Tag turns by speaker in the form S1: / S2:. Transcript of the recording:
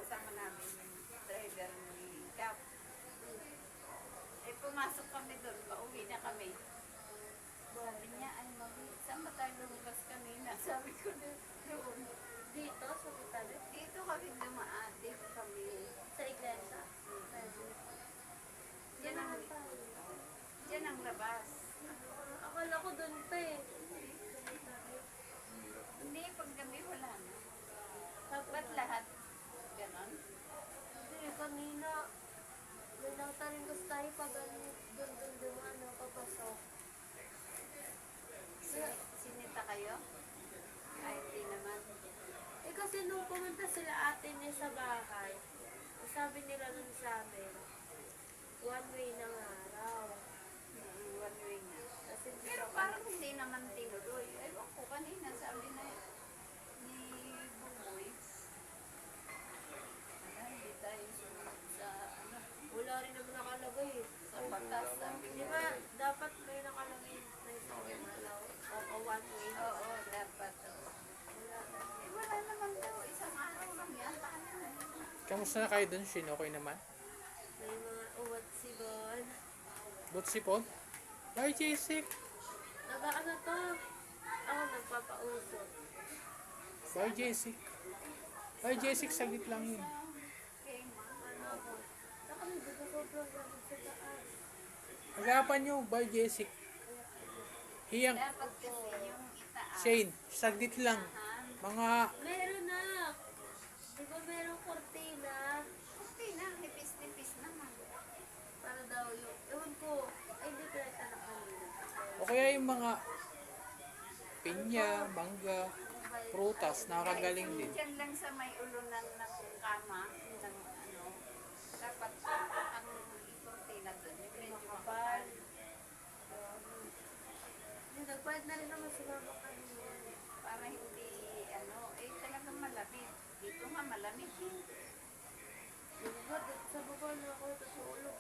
S1: kasama namin yung driver ni Cap. Eh, pumasok kami doon, pauwi na kami. Sabi niya, ay mami, saan ba tayo lumabas kanina? Sabi ko doon.
S2: Dito, sa Kitali.
S1: Dito kami dumaan, dito kami.
S2: Sa iglesia.
S1: Diyan ang, diyan ang labas.
S2: Akala ko doon pa eh.
S1: Hindi, pag gabi wala na. Ba't lahat? Ganon?
S2: Hindi, kanina. May natarin gusto tayo pag doon dumaan na papasok.
S1: Sinita kayo? Ay, hindi naman.
S2: Eh kasi nung pumunta sila ate niya sa bahay, sabi nila nun sa amin, one way na nga raw.
S1: One way na.
S2: Kasi
S1: Pero parang hindi naman tinuloy. Ewan ko, kanina sabi na ni Bumoy. Hindi tayo sumunod sa ano.
S2: wala rin naman nakalagay eh.
S1: Sa batas, sabi
S2: Di
S1: niya.
S2: ba, dapat may nakalagay na isang malaw o one way.
S1: Oo, dapat. Eh, wala naman daw. Isang araw lang yata.
S3: Kamusta na kayo dun, Shin? Okay naman?
S2: May mga uwat si Bon.
S3: Butsipon? Ay, Jessic!
S2: Nag-ano to? Ako nagpapausok.
S3: Bye, Jessic. Bye, Jessic. Saglit lang yun.
S1: Okay, ma.
S2: Ano ako? Saka may dugo sobrang gamit sa taas.
S3: Agapan nyo. Bye, Jessic. Hiyang.
S1: Dapat kasi yung itaas.
S3: Shane, saglit lang. Mga
S2: Meron na! Di ba merong kortina?
S1: Okay na, nipis-nipis naman.
S2: Para daw yung, ewan ko, ay hindi ko na kanina.
S3: o kaya yung mga pinya, mangga, prutas, nakakagaling din.
S1: Diyan lang sa may ulunan ng kama, ng ano, dapat ang kortina doon, yung medyo makapal.
S2: Hindi, nagbayad na rin naman si mama kanina.
S1: Para hindi, ano, eh talagang malamig. Dito nga malamig eh.
S2: Di ba, sa baba na ako, tapos ulog.